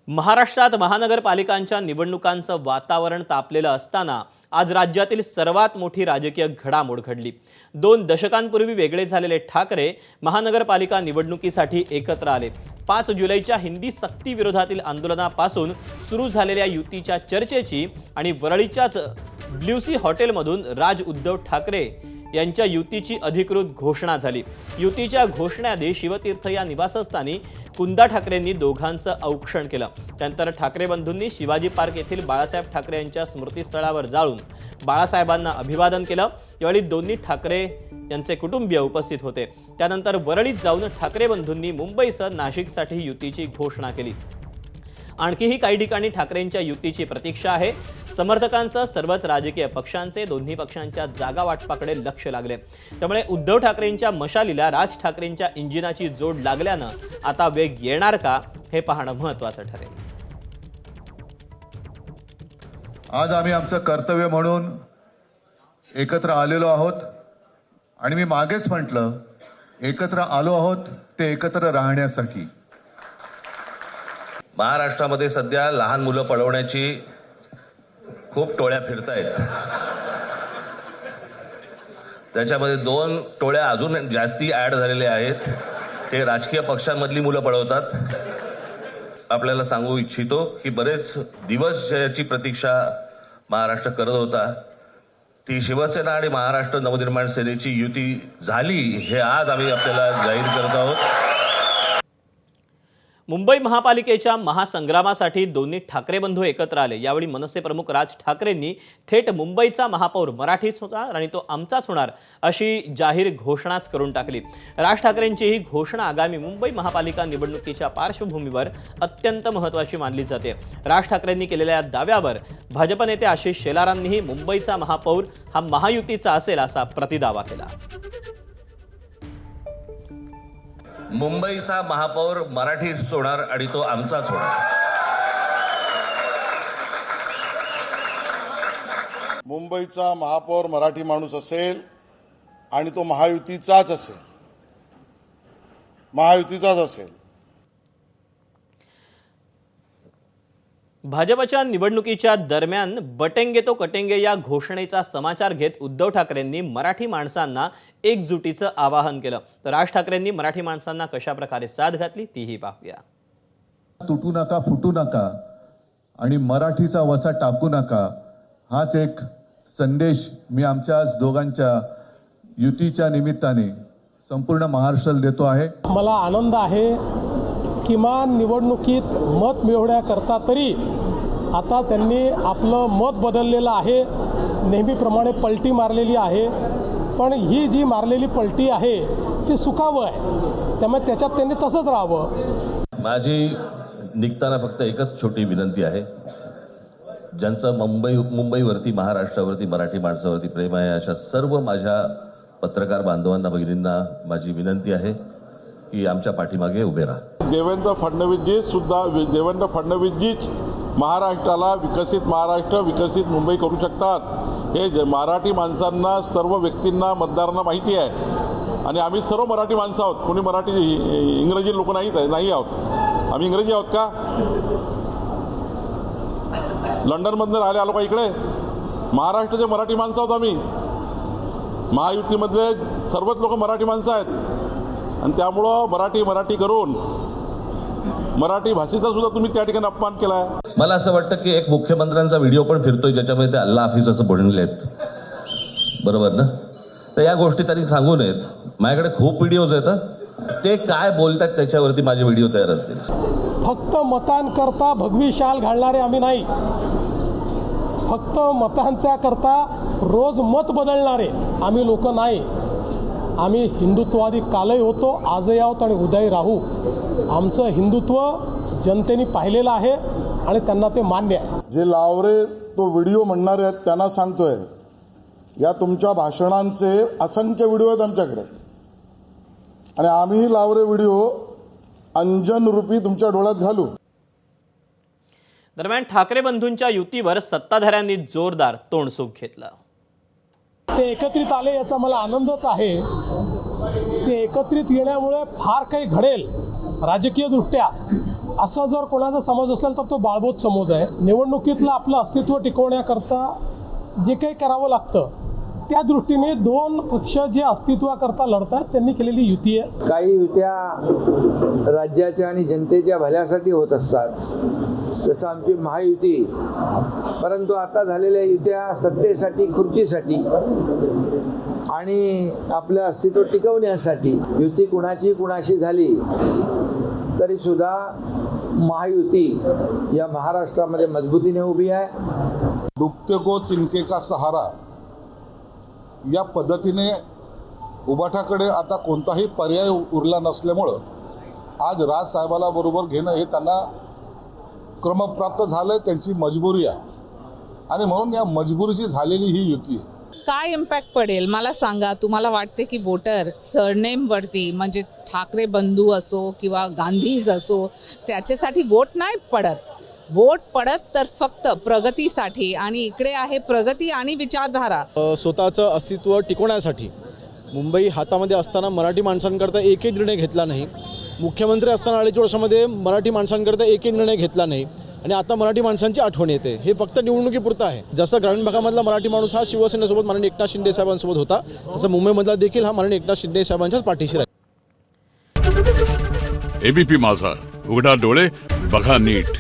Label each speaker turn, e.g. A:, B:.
A: महाराष्ट्रात महानगरपालिकांच्या निवडणुकांचं वातावरण तापलेलं असताना आज राज्यातील सर्वात मोठी राजकीय घडामोड घडली। 2 दशकांपूर्वी वेगळे झालेले ठाकरे महानगरपालिका निवडणुकीसाठी एकत्र आले। 5 जुलैच्या हिंदी सक्ती विरोधातील आंदोलनापासून सुरू झालेल्या युतीच्या चर्चेची आणि वरळीच्याच ब्ल्यूसी हॉटेलमधून राज उद्धव ठाकरे यांच्या युतीची अधिकृत घोषणा झाली। युतीच्या घोषणेआधी शिवतीर्थ या निवासस्थानी कुंदा ठाकरेंनी दोघांचं औक्षण केलं। त्यानंतर ठाकरे बंधूंनी शिवाजी पार्क येथील बाळासाहेब ठाकरे यांच्या स्मृतीस्थळावर जाऊन बाळासाहेबांना अभिवादन केलं। यावेळी दोन्ही ठाकरे यांचे कुटुंबीय उपस्थित होते। त्यानंतर वरळीत जाऊन ठाकरे बंधूंनी मुंबईसह नाशिकसाठी युतीची घोषणा केली। आणखीही काही ठिकाणी ठाकरेंच्या युतीची प्रतीक्षा आहे। समर्थकांसह सर्वच राजकीय पक्षांचे दोन्ही पक्षांच्या जागा वाटपाकडे लक्ष लागले। त्यामुळे उद्धव ठाकरेंच्या मशालीला राज ठाकरेंच्या इंजिनाची जोड लागल्यानं आता वेग येणार का हे पाहणं महत्त्वाचं ठरेल।
B: आज आम्ही आमचं कर्तव्य म्हणून एकत्र आलेलो आहोत आणि मी मागेच म्हटलं एकत्र आलो आहोत ते एकत्र राहण्यासाठी।
C: महाराष्ट्रामध्ये सध्या लहान मुलं पळवण्याची खूप टोळ्या फिरतायत। त्याच्यामध्ये 2 टोळ्या अजून जास्ती ऍड झालेल्या आहेत। ते राजकीय पक्षांमधली मुलं पळवतात। आपल्याला सांगू इच्छितो की बरेच दिवस ज्याची प्रतीक्षा महाराष्ट्र करत होता ती शिवसेना आणि महाराष्ट्र नवनिर्माण सेनेची युती झाली हे आज आम्ही आपल्याला जाहीर करत आहोत।
A: मुंबई महापालिकेच्या महासंग्रामासाठी दोन्ही ठाकरे बंधू एकत्र आले। यावेळी मनसे प्रमुख राज ठाकरेंनी थेट मुंबईचा महापौर मराठीच होणार आणि तो आमचाच होणार अशी जाहीर घोषणाच करून टाकली। राज ठाकरेंची ही घोषणा आगामी मुंबई महापालिका निवडणुकीच्या पार्श्वभूमीवर अत्यंत महत्त्वाची मानली जाते। राज ठाकरेंनी केलेल्या दाव्यावर भाजप नेते आशिष शेलारांनीही मुंबईचा महापौर हा महायुतीचा असेल असा प्रतिदावा केला।
C: मुंबईचा महापौर मराठीच होणार आणि तो आमचाच होणार।
D: मुंबईचा महापौर मराठी माणूस असेल आणि तो महायुतीचाच असेल, महायुतीचाच असेल।
A: भाजपच्या निवडणुकीच्या दरम्यान बटेंगे तो कटेंगे या घोषणेचा समाचार घेत उद्धव ठाकरेंनी मराठी माणसांना एकजुटीचं आवाहन केलं। तर राज ठाकरेंनी मराठी माणसांना कशा प्रकारे साथ घातली तीही पाहूया।
B: तुटू नका, फुटू नका आणि मराठीचा वसा टाकू नका हाच एक संदेश मी आमच्या दोघांच्या युतीच्या निमित्ताने संपूर्ण महाराष्ट्राला देतो आहे।
E: मला आनंद आहे किमान निवडणुकीत मत मिळवण्याकरता तरी आता त्यांनी आपलं मत बदललेलं आहे। नेहमीप्रमाणे पलटी मारलेली आहे, पण ही जी मारलेली पलटी आहे ती सुखावं आहे, त्यामुळे त्याच्यात त्यांनी तसंच राहावं।
C: माझी निघताना फक्त एकच छोटी विनंती आहे। ज्यांचं मुंबईवरती, महाराष्ट्रावरती, मराठी माणसावरती प्रेम आहे अशा सर्व माझ्या पत्रकार बांधवांना, भगिनींना माझी विनंती आहे की आमच्या पाठीमागे उभे राहा।
F: देवेंद्र फडणवीसजीच महाराष्ट्राला विकसित महाराष्ट्र, विकसित मुंबई करू शकतात हे मराठी माणसांना, सर्व व्यक्तींना, मतदारांना माहिती आहे। आणि आम्ही सर्व मराठी माणसं आहोत, कोणी मराठी इंग्रजी लोक नाही आहोत। आम्ही इंग्रजी आहोत का? लंडनमधून राहिले आलो का इकडे? महाराष्ट्राचे मराठी माणसं आहोत आम्ही। महायुतीमधले सर्वच लोक मराठी माणसं आहेत आणि त्यामुळं मराठी करून मराठी भाषेचा सुद्धा तुम्ही त्या ठिकाणी अपमान केलाय।
C: मला असं वाटतं की एक मुख्यमंत्र्यांचा व्हिडिओ पण फिरतोय ज्याच्यामध्ये ते अल्ला हाफिज असं बोललेत, बरोबर ना? तर या गोष्टी त्यांनी सांगू नयेत। माझ्याकडे खूप व्हिडिओज आहेत, ते काय बोलतात त्याच्यावरती माझे व्हिडिओ तयार असतील।
E: फक्त मतांकरता भगवी शाल घालणारे आम्ही नाही, फक्त मतांच्या करता रोज मत बदलणारे आम्ही लोक नाही। आम्ही हिंदुत्ववादी कालही होतो, आजही आहोत आणि उद्याही राहू। आमचं हिंदुत्व जनतेने पाहिलेलं आहे आणि त्यांना ते मान्य आहे।
D: जे लावरे तो व्हिडिओ म्हणणारे आहेत त्यांना सांगतोय, या तुमच्या भाषणांचे असंख्य व्हिडिओ आहेत आमच्याकडे आणि आम्ही लावरे व्हिडिओ अंजन रूपी तुमच्या डोळ्यात घालू।
A: दरम्यान ठाकरे बंधूंच्या युतीवर सत्ताधाऱ्यांनी जोरदार तोंडसुख घेतलं।
E: ते एकत्रित आले याचा मला आनंदच आहे। ते एकत्रित येण्यामुळे फार काही घडेल राजकीय दृष्ट्या असा जर कोणाचा समज असेल तर तो बाळबोध समज आहे. निवडणुकीतलं आपलं अस्तित्व टिकवण्याकरता जे काही करावं लागतं त्या दृष्टीने दोन पक्ष जे अस्तित्वाकरता लढतात त्यांनी केलेली युती आहे.
G: काही युत्या राज्याच्या आणि जनतेच्या भल्यासाठी होत असतात, जसं आमची महायुती. परंतु आता झालेल्या युत्या सत्तेसाठी, खुर्चीसाठी आणि आपलं अस्तित्व टिकवण्यासाठी. युती कुणाशी झाली तरी सुद्धा महायुती या महाराष्ट्रामध्ये मजबूतीने उभी आहे.
D: डुबते को तिनके का सहारा या पद्धतीने उबाठाकडे आता कोणताही पर्याय उरला नसल्यामुळं आज राजसाहेबाला बरोबर घेणं हे त्यांना क्रमप्राप्त झालं, त्यांची मजबुरी आहे आणि म्हणून या मजबुरीची झालेली ही युती आहे.
H: काय इम्पॅक्ट पडेल मला सांगा. तुम्हाला वाटते की वोटर सरनेमवरती म्हणजे ठाकरे बंधू असो किंवा गांधीज असो त्याच्यासाठी वोट नाही पडत. वोट पडत तर फक्त प्रगतीसाठी आणि इकडे आहे प्रगती आणि विचारधारा.
I: स्वतःचं अस्तित्व टिकवण्यासाठी मुंबई हातामध्ये असताना मराठी माणसांकरता एकही निर्णय घेतला नाही. मुख्यमंत्री असताना 2.5 वर्षामध्ये मराठी माणसांकरता एकही निर्णय घेतला नाही आणि आता मराठी माणसांची आठवण येते. हे फक्त निवडणुकीपुरतं आहे. जसं ग्रामीण भागामधला मराठी माणूस हा शिवसेनेसोबत माननीय एकनाथ शिंदे साहेबांसोबत होता, तसं मुंबईमधला देखील हा माननीय एकनाथ शिंदे साहेबांच्याच पाठीशी राहील.
J: एबीपी माझा, उघडा डोळे बघा नीट.